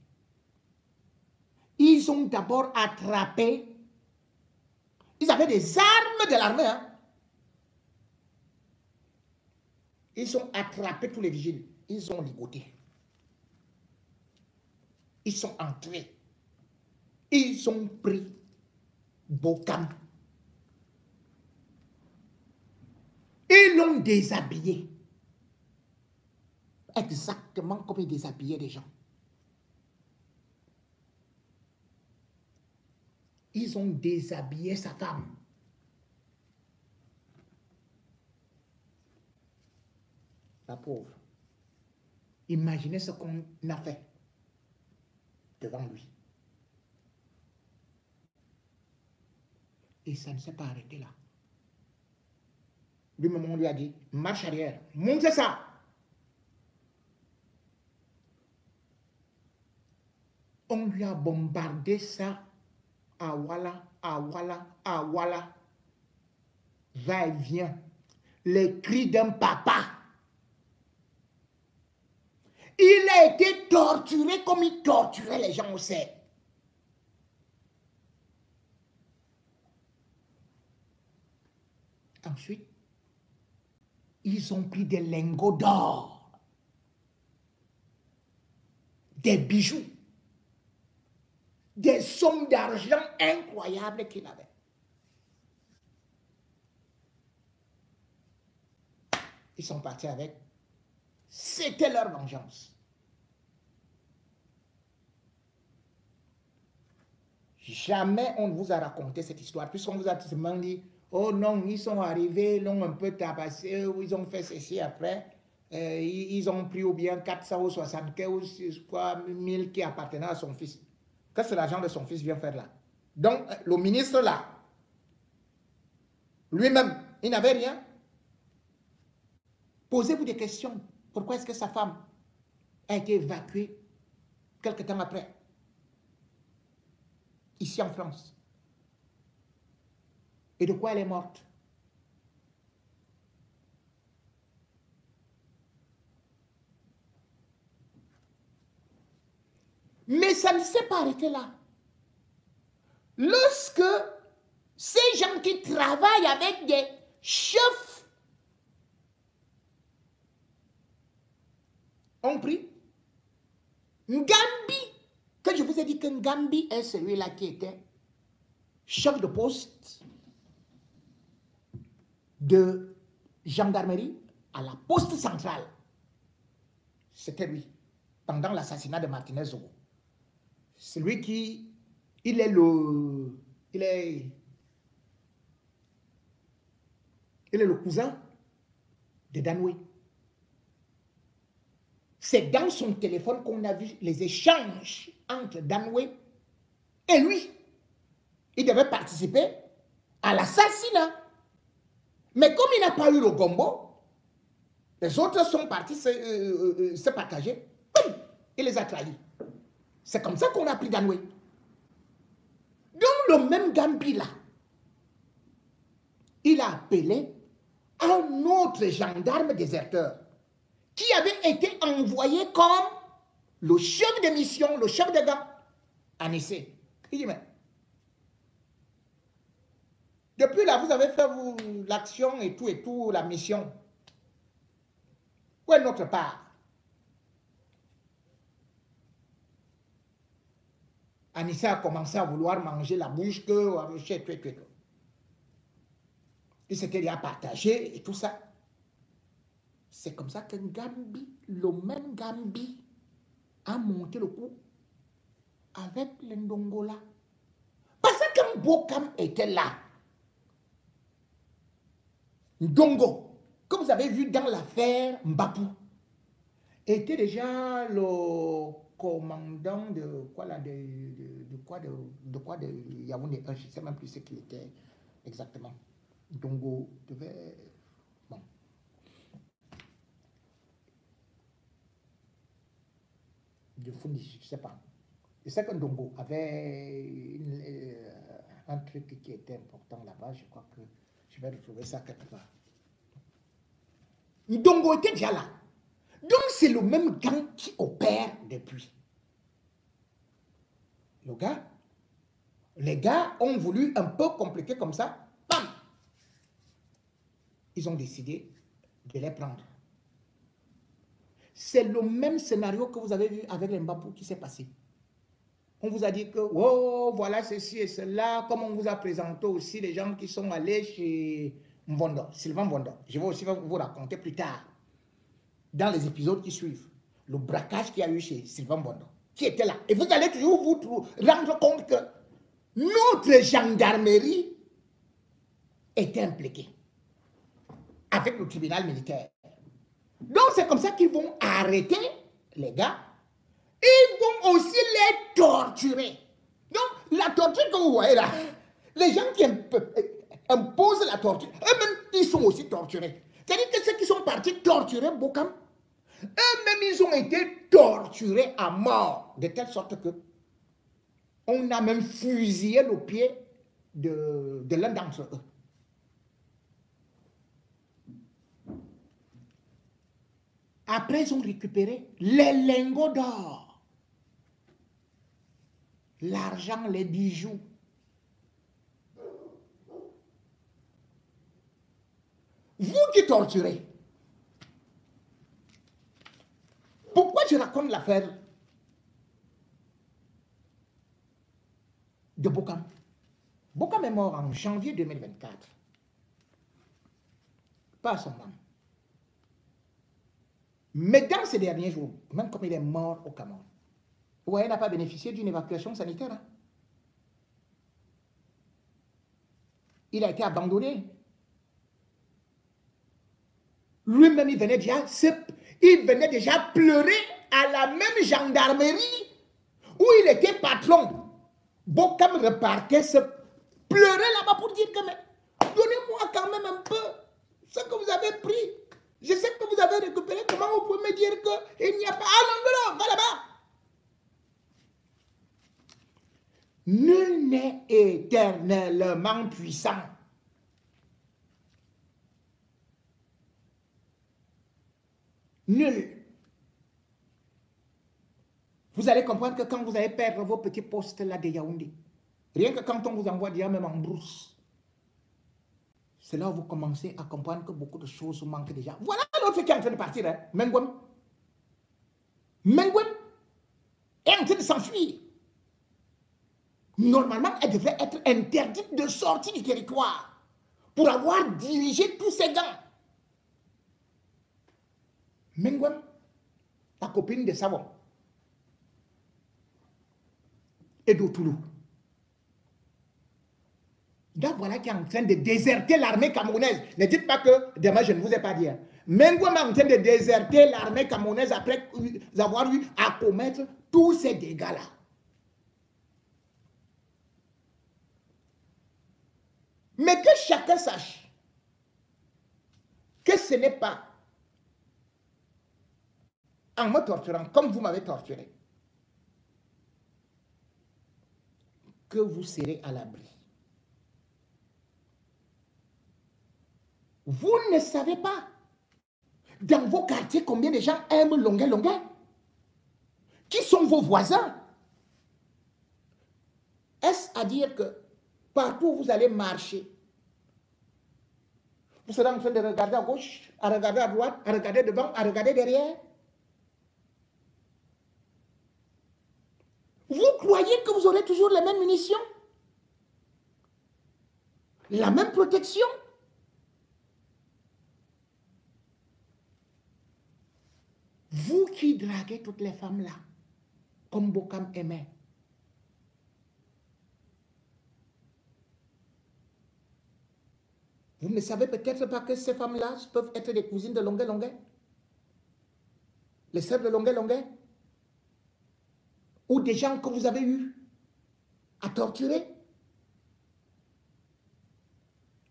Ils ont d'abord attrapé. Ils avaient des armes de l'armée. Hein? Ils ont attrapé tous les vigiles. Ils ont ligoté. Ils sont entrés. Ils ont pris Bokam. Ils l'ont déshabillé. Exactement comme ils déshabillaient les gens. Ils ont déshabillé sa femme. La pauvre. Imaginez ce qu'on a fait devant lui. Et ça ne s'est pas arrêté là. Lui-même, on lui a dit, marche arrière, montrez ça. On lui a bombardé ça à Walla, va et vient. Les cris d'un papa. Il a été torturé comme il torturait les gens au CED. Ensuite, ils ont pris des lingots d'or, des bijoux, des sommes d'argent incroyables qu'il avait. Ils sont partis avec. C'était leur vengeance. Jamais on ne vous a raconté cette histoire, puisqu'on vous a seulement dit, oh non, ils sont arrivés, ils l'ont un peu tabassé, ou ils ont fait ceci après. Ils ont pris ou bien 400 ou 75 ou 1000 qui appartenaient à son fils. Qu'est-ce que l'argent de son fils vient faire là? Donc, le ministre là, lui-même, il n'avait rien. Posez-vous des questions. Pourquoi est-ce que sa femme a été évacuée quelque temps après? Ici en France. Et de quoi elle est morte? Mais ça ne s'est pas arrêté là. Lorsque ces gens qui travaillent avec des chefs ont pris Ngambi, que je vous ai dit que Ngambi est celui-là qui était chef de poste de gendarmerie à la poste centrale. C'était lui, pendant l'assassinat de Martinez Zogo. C'est lui qui, il est le cousin de Danoué. C'est dans son téléphone qu'on a vu les échanges entre Danoué et lui. Il devait participer à l'assassinat. Mais comme il n'a pas eu le gombo, les autres sont partis se partager. Boum, il les a trahis. C'est comme ça qu'on a pris Danoué. Dans le même Gambi là, il a appelé un autre gendarme déserteur qui avait été envoyé comme le chef de mission, le chef de gang, à Nissé. Il dit, mais depuis là, vous avez fait l'action et tout, la mission. Où est notre part? Anissa a commencé à vouloir manger la bouche que il s'était déjà partagé et tout ça. C'est comme ça que Ngambi, le même Ngambi, a monté le coup avec les Ndongola. Parce que quand Bokam était là, Ndongo, comme vous avez vu dans l'affaire Mbapou, était déjà le commandant de quoi là, de Yaoundé, je ne sais même plus ce qu'il était exactement. Ndongo devait... Bon. De Founi, je ne sais pas. Je sais que Ndongo avait un truc qui était important là-bas. Je crois que je vais retrouver ça quelque part. Ndongo était déjà là. Donc c'est le même gang qui opère depuis. Les gars ont voulu un peu compliquer comme ça. Bam! Ils ont décidé de les prendre. C'est le même scénario que vous avez vu avec les Mbapou qui s'est passé. On vous a dit que, oh, voilà ceci et cela, comme on vous a présenté aussi les gens qui sont allés chez Mvondo, Sylvain Mvondo. Je vais aussi vous raconter plus tard, dans les épisodes qui suivent, le braquage qu'il y a eu chez Sylvain Mvondo, qui était là. Et vous allez toujours vous rendre compte que notre gendarmerie était impliquée avec le tribunal militaire. Donc c'est comme ça qu'ils vont arrêter les gars. Ils vont aussi les torturer. Donc la torture que vous voyez là, les gens qui imposent la torture, eux-mêmes ils sont aussi torturés. C'est-à-dire que ceux qui sont partis torturer Bokam, eux-mêmes ils ont été torturés à mort, de telle sorte que on a même fusillé le pied de l'un d'entre eux. Après, ils ont récupéré les lingots d'or, l'argent, les bijoux. Vous qui torturez. Pourquoi je raconte l'affaire de Bokam? Bokam est mort en janvier 2024. Pas à son nom. Mais dans ces derniers jours, même comme il est mort au Cameroun, vous voyez, il n'a pas bénéficié d'une évacuation sanitaire. Hein? Il a été abandonné. Lui-même, il venait déjà pleurer à la même gendarmerie où il était patron. Bokam repartait se pleurer là-bas pour dire que donnez-moi quand même un peu ce que vous avez pris. Je sais que vous avez récupéré. Comment vous pouvez me dire qu'il n'y a pas... Ah non, non, non, va là-bas. Nul n'est éternellement puissant. Nul. Vous allez comprendre que quand vous allez perdre vos petits postes là de Yaoundé, rien que quand on vous envoie déjà même en brousse, c'est là où vous commencez à comprendre que beaucoup de choses vous manquent déjà. Voilà l'autre qui est en train de partir, hein? Mengwem. Mengwem est en train de s'enfuir. Normalement, elle devrait être interdite de sortir du territoire pour avoir dirigé tous ces gars. Mengwem, la copine de Savon, et d'Otoulou. Donc voilà qui est en train de déserter l'armée camerounaise. Ne dites pas que demain je ne vous ai pas dit. Mengwem est en train de déserter l'armée camerounaise après avoir eu à commettre tous ces dégâts-là. Mais que chacun sache que ce n'est pas en me torturant comme vous m'avez torturé que vous serez à l'abri. Vous ne savez pas dans vos quartiers combien de gens aiment Longuet. Qui sont vos voisins? Est-ce à dire que partout où vous allez marcher, vous serez en train de regarder à gauche, à regarder à droite, à regarder devant, à regarder derrière? Vous croyez que vous aurez toujours les mêmes munitions? La même protection? Vous qui draguez toutes les femmes là, comme Bokam aimait, vous ne savez peut-être pas que ces femmes-là peuvent être des cousines de Longuet, les sœurs de Longuet, ou des gens que vous avez eu à torturer.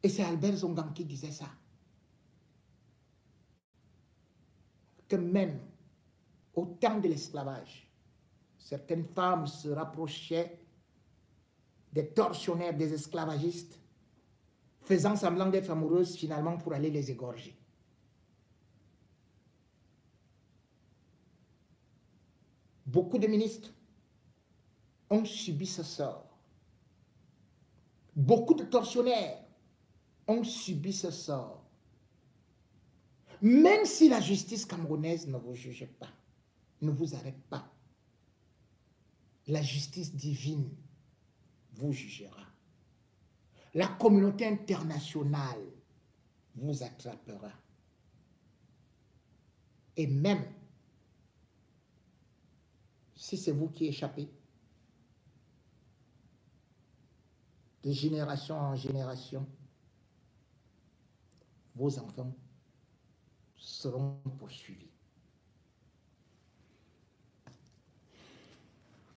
Et c'est Albert Zongan qui disait ça. Que même au temps de l'esclavage, certaines femmes se rapprochaient des tortionnaires, des esclavagistes, faisant semblant d'être amoureuses finalement pour aller les égorger. Beaucoup de ministres ont subi ce sort. Beaucoup de tortionnaires ont subi ce sort. Même si la justice camerounaise ne vous juge pas, ne vous arrête pas, la justice divine vous jugera. La communauté internationale vous attrapera. Et même si c'est vous qui échappez, de génération en génération, vos enfants seront poursuivis.